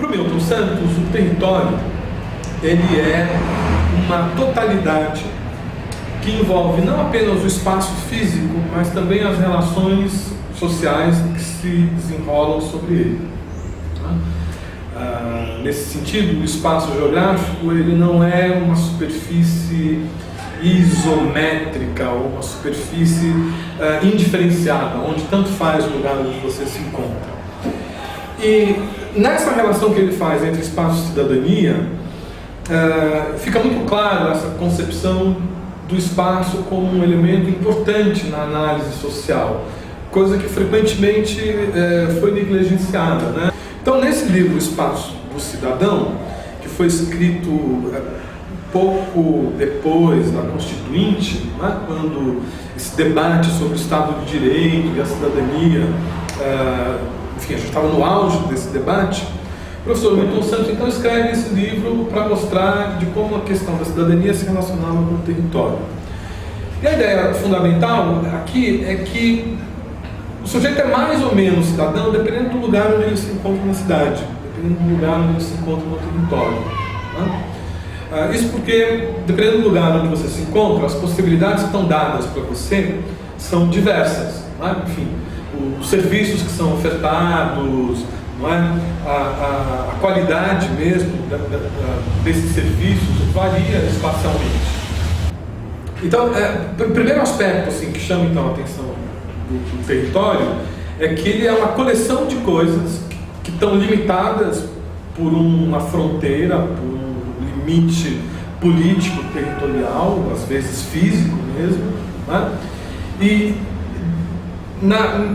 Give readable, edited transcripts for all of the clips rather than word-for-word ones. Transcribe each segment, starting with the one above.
Para o Milton Santos, o território ele é uma totalidade que envolve não apenas o espaço físico, mas também as relações sociais que se desenrolam sobre ele. Nesse sentido, o espaço geográfico ele não é uma superfície isométrica ou uma superfície indiferenciada, onde tanto faz o lugar onde você se encontra. E nessa relação que ele faz entre espaço e cidadania, fica muito claro essa concepção do espaço como um elemento importante na análise social, coisa que frequentemente foi negligenciada, né? Então, nesse livro, O Espaço do Cidadão, que foi escrito pouco depois da Constituinte, né, quando esse debate sobre o Estado de Direito e a cidadania, enfim, a gente estava no auge desse debate, o professor Milton Santos então escreve esse livro para mostrar de como a questão da cidadania se relacionava com o território. E a ideia fundamental aqui é que o sujeito é mais ou menos cidadão dependendo do lugar onde ele se encontra na cidade, dependendo do lugar onde ele se encontra no território, né? Isso porque, dependendo do lugar onde você se encontra, as possibilidades que estão dadas para você são diversas, né? Enfim, os serviços que são ofertados, não é? A qualidade mesmo desses serviços varia espacialmente. Então, o primeiro aspecto assim, que chama então a atenção do território é que ele é uma coleção de coisas que estão limitadas por uma fronteira, por um limite político, territorial, às vezes físico mesmo, né? E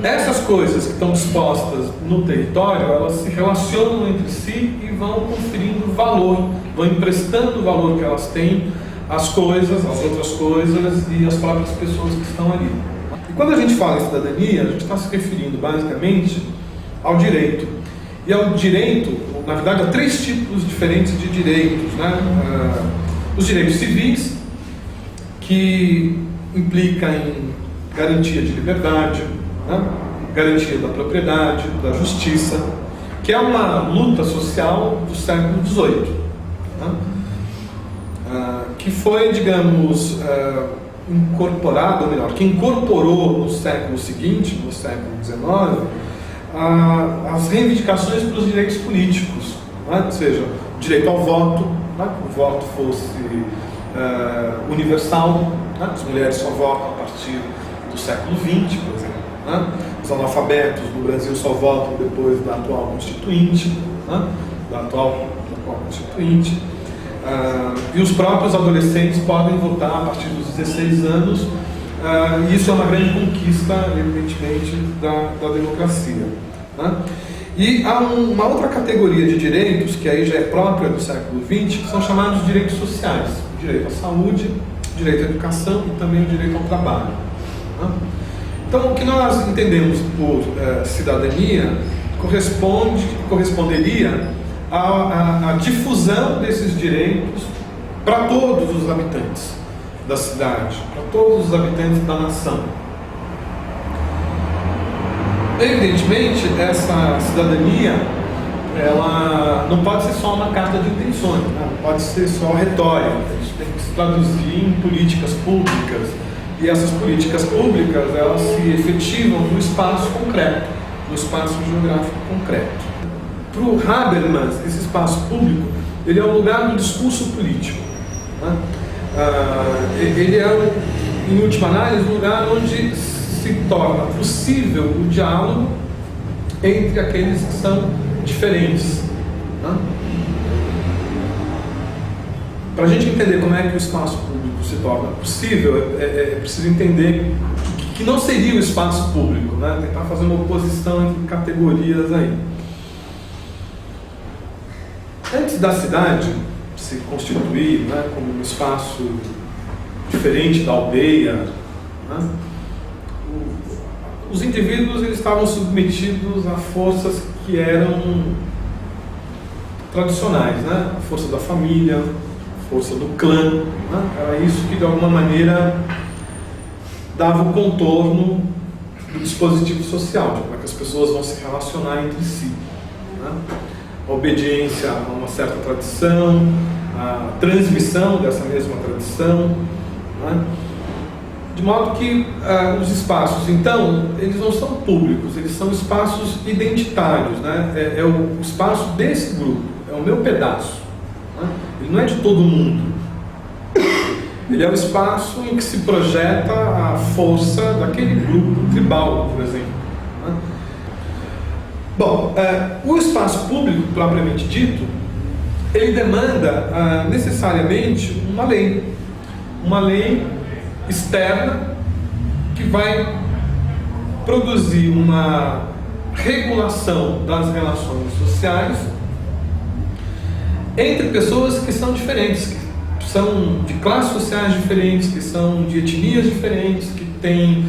essas coisas que estão dispostas no território, elas se relacionam entre si e vão conferindo valor, vão emprestando o valor que elas têm às coisas, às outras coisas e às próprias pessoas que estão ali. E quando a gente fala em cidadania, a gente está se referindo basicamente ao direito. E ao direito, na verdade, há três tipos diferentes de direitos, né? Os direitos civis, que implicam em garantia de liberdade, né? Garantia da propriedade, da justiça, que é uma luta social do século XVIII, né? Que foi, digamos, incorporado, ou melhor, que incorporou no século seguinte, no século XIX, as reivindicações para os direitos políticos, né? Ou seja, o direito ao voto, né? Que o voto fosse universal, né? As mulheres só votam a partir do século XX, por exemplo, né? Os analfabetos no Brasil só votam depois da atual Constituinte, né? Da atual Constituinte. E os próprios adolescentes podem votar a partir dos 16 anos, e isso é uma grande conquista, evidentemente, da democracia, né? E há uma outra categoria de direitos, que aí já é própria do século XX, que são chamados de direitos sociais: o direito à saúde, o direito à educação e também o direito ao trabalho, né? Então, o que nós entendemos por cidadania corresponderia a difusão desses direitos para todos os habitantes da cidade, para todos os habitantes da nação. Evidentemente, essa cidadania ela não pode ser só uma carta de intenções, né? Não pode ser só retórica, a gente tem que se traduzir em políticas públicas, e essas políticas públicas elas se efetivam no espaço concreto, no espaço geográfico concreto. Para o Habermas, esse espaço público ele é o lugar do discurso político, né? Ele é, em última análise, o lugar onde se torna possível o diálogo entre aqueles que são diferentes, né? Para a gente entender como é que o espaço público se torna possível, é preciso entender que não seria o espaço público, né? Tentar fazer uma oposição entre categorias aí. Antes da cidade se constituir, né, como um espaço diferente da aldeia, né, os indivíduos eles estavam submetidos a forças que eram tradicionais, né? A força da família, a força do clã, né? Era isso que de alguma maneira dava o contorno do dispositivo social, de como é que as pessoas vão se relacionar entre si, né? a obediência a uma certa tradição, a transmissão dessa mesma tradição, né? De modo que os espaços, então, eles não são públicos, eles são espaços identitários, né? É o espaço desse grupo, é o meu pedaço, né? Ele não é de todo mundo. Ele é o espaço em que se projeta a força daquele grupo tribal, por exemplo, né? Bom, o espaço público, propriamente dito, ele demanda necessariamente uma lei externa que vai produzir uma regulação das relações sociais entre pessoas que são diferentes, que são de classes sociais diferentes, que são de etnias diferentes, que têm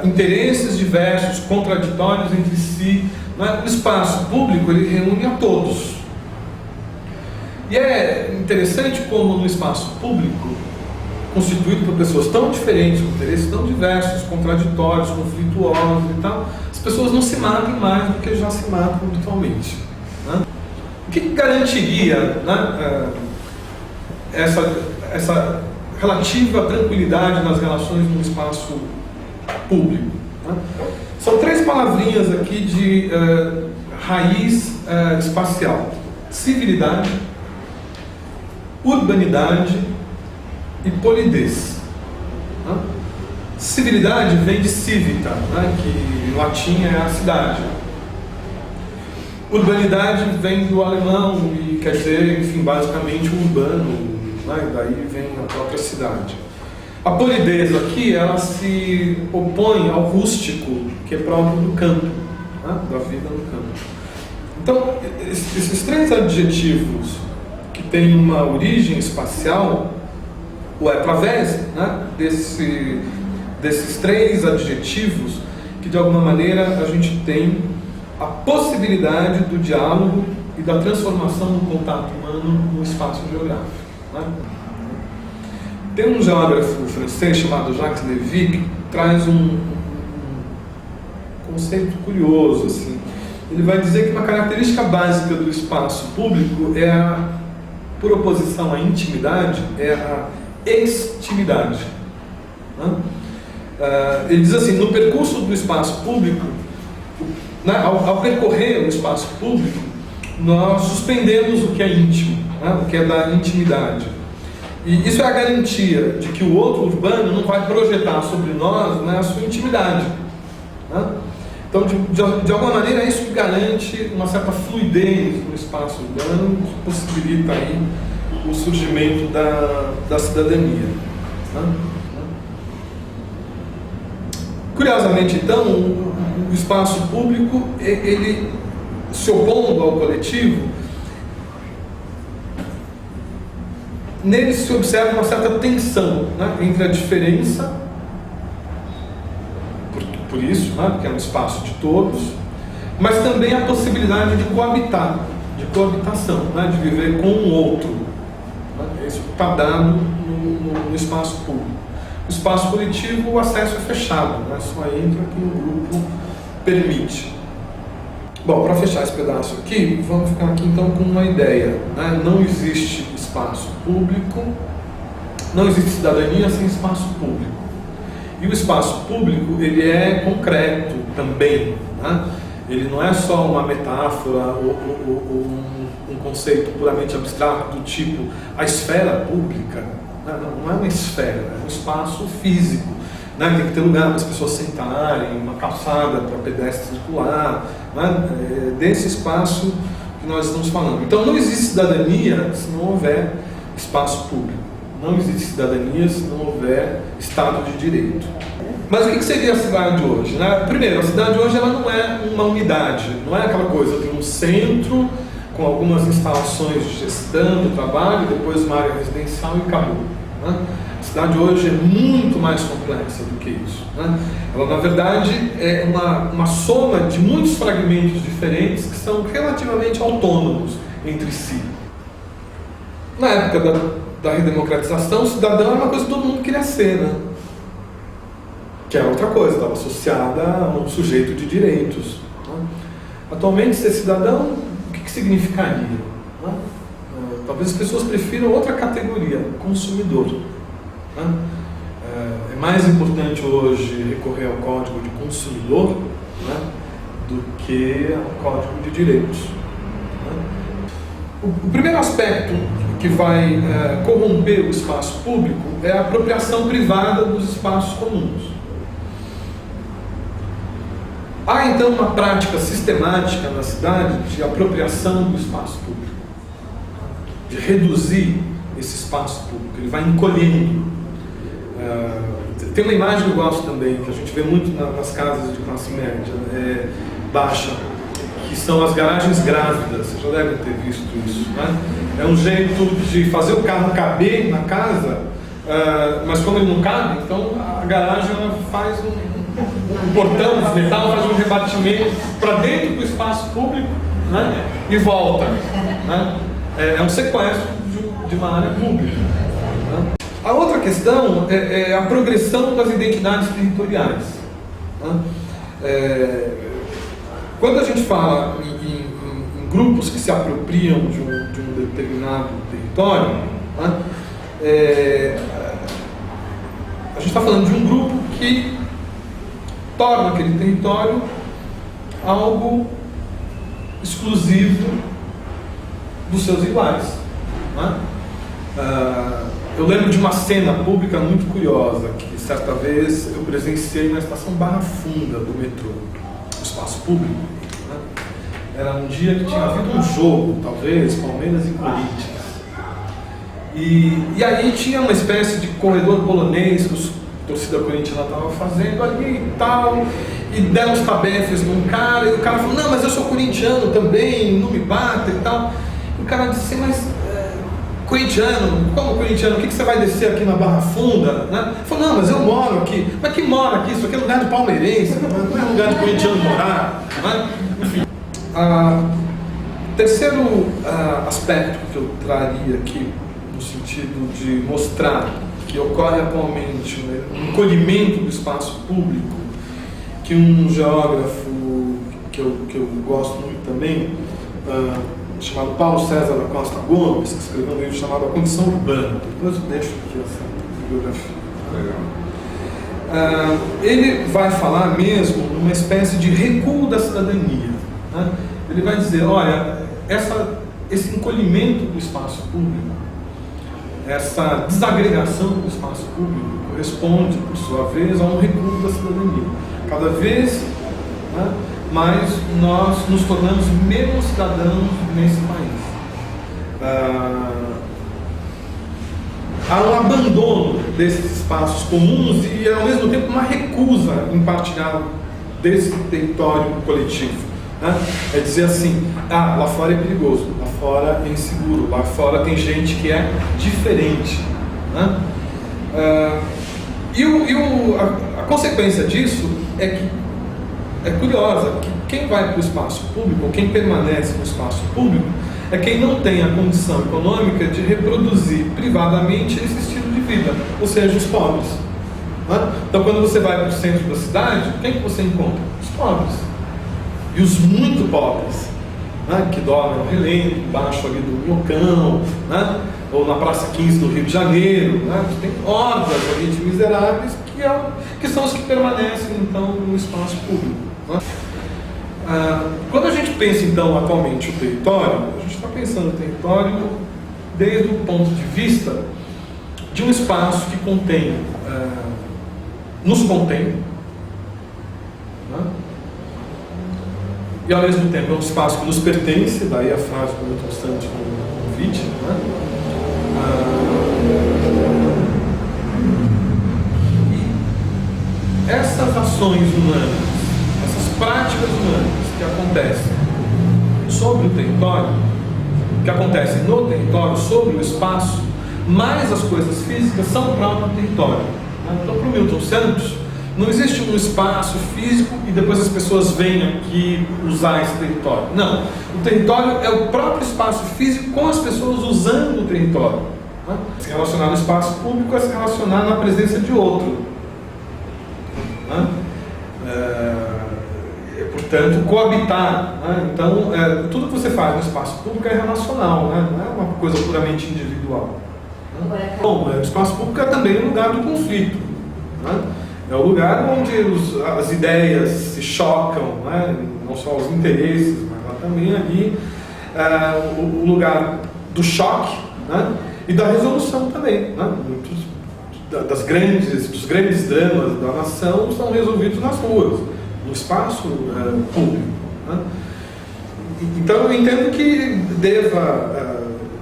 interesses diversos, contraditórios entre si. Né? O espaço público, ele reúne a todos. E é interessante como no espaço público, constituído por pessoas tão diferentes, com interesses tão diversos, contraditórios, conflituosos e tal, as pessoas não se matam mais do que já se matam habitualmente. Né? O que garantiria, né, essa relativa tranquilidade nas relações no espaço público? Né? São 3 palavrinhas aqui de raiz espacial: civilidade, urbanidade e polidez. Né? Civilidade vem de civita, né, que em latim é a cidade. Urbanidade vem do alemão e quer dizer, enfim, basicamente urbano, né, daí vem a própria cidade. A polidez aqui, ela se opõe ao rústico, que é próprio do campo, né, da vida no campo. Então, esses 3 adjetivos que têm uma origem espacial, ou é através, né, desses 3 adjetivos que de alguma maneira a gente tem a possibilidade do diálogo e da transformação do contato humano no espaço geográfico. Né? Tem um geógrafo francês chamado Jacques Lévy que traz um conceito curioso, assim. Ele vai dizer que uma característica básica do espaço público é por oposição à intimidade, é a extimidade. Né? Ele diz assim: no percurso do espaço público, né, ao percorrer o espaço público, nós suspendemos o que é íntimo, né, o que é da intimidade. E isso é a garantia de que o outro urbano não vai projetar sobre nós, né, a sua intimidade. Né? Então, de alguma maneira, é isso que garante uma certa fluidez no espaço urbano, que possibilita aí o surgimento da cidadania. Né? Curiosamente, então, o espaço público, ele se opondo ao coletivo, nele se observa uma certa tensão, né, entre a diferença, por isso, né, porque é um espaço de todos, mas também a possibilidade de coabitar, de coabitação, né, de viver com o outro. Né, isso está dado no espaço público. No espaço coletivo, o acesso é fechado, né, só entra quem o grupo permite. Bom, para fechar esse pedaço aqui, vamos ficar aqui então com uma ideia. Né? Não existe espaço público, não existe cidadania sem espaço público. E o espaço público, ele é concreto também. Né? Ele não é só uma metáfora ou um conceito puramente abstrato do tipo a esfera pública. Né? Não é uma esfera, é um espaço físico. Né? Tem que ter lugar para as pessoas sentarem, uma calçada para pedestre circular, né? Desse espaço que nós estamos falando. Então não existe cidadania se não houver espaço público. Não existe cidadania se não houver Estado de Direito. Mas o que seria a cidade hoje? Né? Primeiro, a cidade hoje ela não é uma unidade, não é aquela coisa de um centro com algumas instalações de gestão do trabalho, depois uma área residencial e acabou. Né? A cidade hoje é muito mais complexa do que isso. Né? Ela, na verdade, é uma soma de muitos fragmentos diferentes que são relativamente autônomos entre si. Na época da redemocratização, o cidadão era uma coisa que todo mundo queria ser, né? Que é outra coisa, estava associada a um sujeito de direitos. Né? Atualmente, ser cidadão, o que significaria? Né? Talvez as pessoas prefiram outra categoria, consumidor. Né? É mais importante hoje recorrer ao código de consumidor, né, do que ao código de direitos. Né? O primeiro aspecto que vai corromper o espaço público é a apropriação privada dos espaços comuns. Há então uma prática sistemática na cidade de apropriação do espaço público, de reduzir esse espaço público, ele vai encolhendo. Tem uma imagem que eu gosto também, que a gente vê muito nas casas de classe média, baixa, que são as garagens grávidas. Vocês já devem ter visto isso, né? É um jeito de fazer o carro caber na casa, mas como ele não cabe, então a garagem ela faz um portão de metal, faz um rebatimento para dentro do espaço público, né? E volta, né? É um sequestro de uma área pública. Né? A outra questão é a progressão das identidades territoriais. Né? Quando a gente fala em grupos que se apropriam de um determinado território, né? A gente está falando de um grupo que torna aquele território algo exclusivo dos seus iguais. Né? Eu lembro de uma cena pública muito curiosa, que certa vez eu presenciei na estação Barra Funda do metrô, no espaço público. Né? Era um dia que tinha havido um jogo, talvez, Palmeiras e Corinthians. E aí tinha uma espécie de corredor polonês que a torcida corintiana estava fazendo ali e tal, e deram os tabefes num cara, e o cara falou, não, mas eu sou corintiano também, não me bata e tal. E o cara disse assim, mas corintiano, como corintiano, o que você vai descer aqui na Barra Funda? Né? Ele falou, não, mas eu moro aqui. Mas quem mora aqui? Isso aqui é lugar de palmeirense, não é lugar de corintiano morar. Né? Enfim. Terceiro aspecto que eu traria aqui, no sentido de mostrar que ocorre atualmente um encolhimento do espaço público, que um geógrafo que eu gosto muito também, chamado Paulo César da Costa Gomes, que escreveu um livro chamado A Condição Urbana. Depois eu deixo aqui essa bibliografia. Legal. Ele vai falar mesmo numa espécie de recuo da cidadania. Né? Ele vai dizer, olha, esse encolhimento do espaço público, essa desagregação do espaço público corresponde, por sua vez, a um recuo da cidadania. Cada vez, né, mais nós nos tornamos menos cidadãos nesse país. Há um abandono desses espaços comuns e, ao mesmo tempo, uma recusa em partilhar desse território coletivo. Né? É dizer assim, lá fora é perigoso, lá fora é inseguro, lá fora tem gente que é diferente. Né? A consequência disso é que é curiosa, que quem vai para o espaço público, ou quem permanece no espaço público, é quem não tem a condição econômica de reproduzir privadamente esse estilo de vida, ou seja, os pobres. Né? Então, quando você vai para o centro da cidade, quem que você encontra? Os pobres. E os muito pobres, né? Que dormem no relento, embaixo ali do Minhocão, né? Ou na Praça 15 do Rio de Janeiro. Né? Tem hordas ali de miseráveis que são os que permanecem, então, no espaço público. Né? Quando a gente pensa, então, atualmente o território, a gente está pensando o território desde o ponto de vista de um espaço que nos contém, né? E ao mesmo tempo é um espaço que nos pertence, daí a frase do Milton Santos no convite, né? E essas ações humanas, essas práticas humanas que acontecem sobre o território, que acontecem no território, sobre o espaço, mais as coisas físicas são o próprio território. Então, para o Milton Santos, não existe um espaço físico e depois as pessoas vêm aqui usar esse território. Não. O território é o próprio espaço físico com as pessoas usando o território. Né? Se relacionar no espaço público é se relacionar na presença de outro. Né? portanto, coabitar, né? Então, tudo que você faz no espaço público é relacional, né? Não é uma coisa puramente individual. Né? Bom, o espaço público é também um lugar do conflito. Né? É o lugar onde as ideias se chocam, né? Não só os interesses, mas também ali o lugar do choque, né? E da resolução também. Né? Muitos dos grandes dramas da nação são resolvidos nas ruas, no espaço público. Né? Então eu entendo que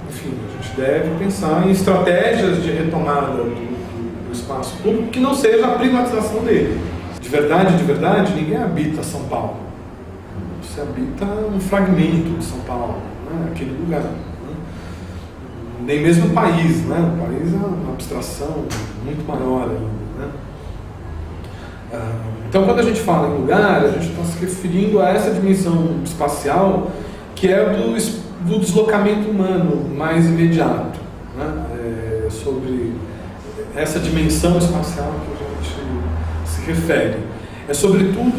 enfim, a gente deve pensar em estratégias de retomada do espaço público que não seja a privatização dele. De verdade, ninguém habita São Paulo. Você habita um fragmento de São Paulo, né? Aquele lugar. Né? Nem mesmo o país, né? O país é uma abstração muito maior ainda, né? Então, quando a gente fala em lugar, a gente está se referindo a essa dimensão espacial que é do deslocamento humano mais imediato, né? Sobre essa dimensão espacial que a gente se refere. É sobretudo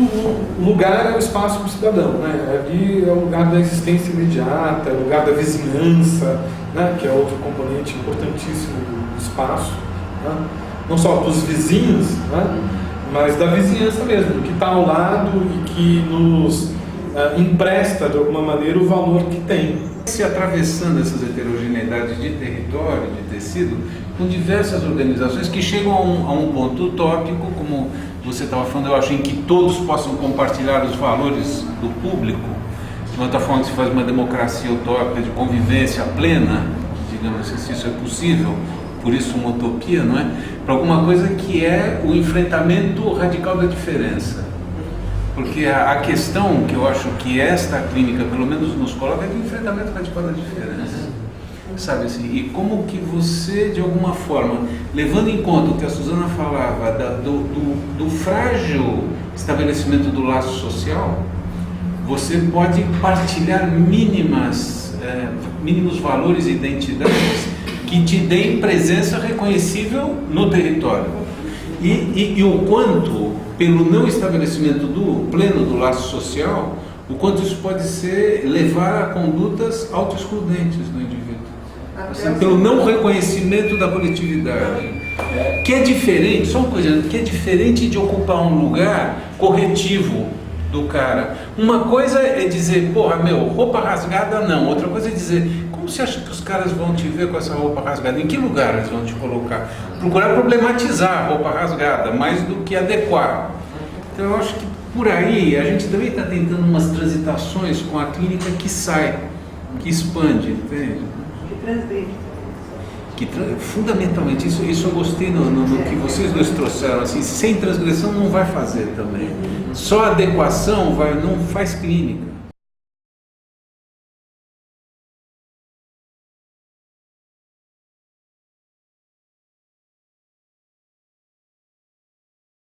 o lugar é o espaço do cidadão, né? Ali é o lugar da existência imediata, é o lugar da vizinhança, né? Que é outro componente importantíssimo do espaço, né? Não só dos vizinhos, né? Mas da vizinhança mesmo, que está ao lado e que nos empresta de alguma maneira o valor que tem. Se atravessando essas heterogeneidades de território, de tecido, com diversas organizações que chegam a um ponto utópico, como você estava falando, eu acho, em que todos possam compartilhar os valores do público, de outra forma que se faz uma democracia utópica de convivência plena, digamos assim, se isso é possível, por isso uma utopia, não é? Para alguma coisa que é o enfrentamento radical da diferença. Porque a questão que eu acho que esta clínica, pelo menos, nos coloca é do enfrentamento radical da diferença. Sabe assim? E como que você, de alguma forma, levando em conta o que a Suzana falava do frágil estabelecimento do laço social, você pode partilhar mínimos valores e identidades que te deem presença reconhecível no território. E o quanto, pelo não estabelecimento pleno do laço social, o quanto isso pode levar a condutas autoexcludentes no indivíduo. Assim, pelo não reconhecimento da coletividade. Que é diferente, só uma coisa, que é diferente de ocupar um lugar corretivo do cara. Uma coisa é dizer, porra, roupa rasgada não. Outra coisa é dizer, como você acha que os caras vão te ver com essa roupa rasgada? Em que lugar eles vão te colocar? Procurar problematizar a roupa rasgada, mais do que adequar. Então eu acho que por aí a gente também está tentando umas transitações com a clínica que sai, que expande, entende? Que fundamentalmente, isso eu gostei no que vocês dois trouxeram, assim, sem transgressão não vai fazer também. Só adequação não faz clínica.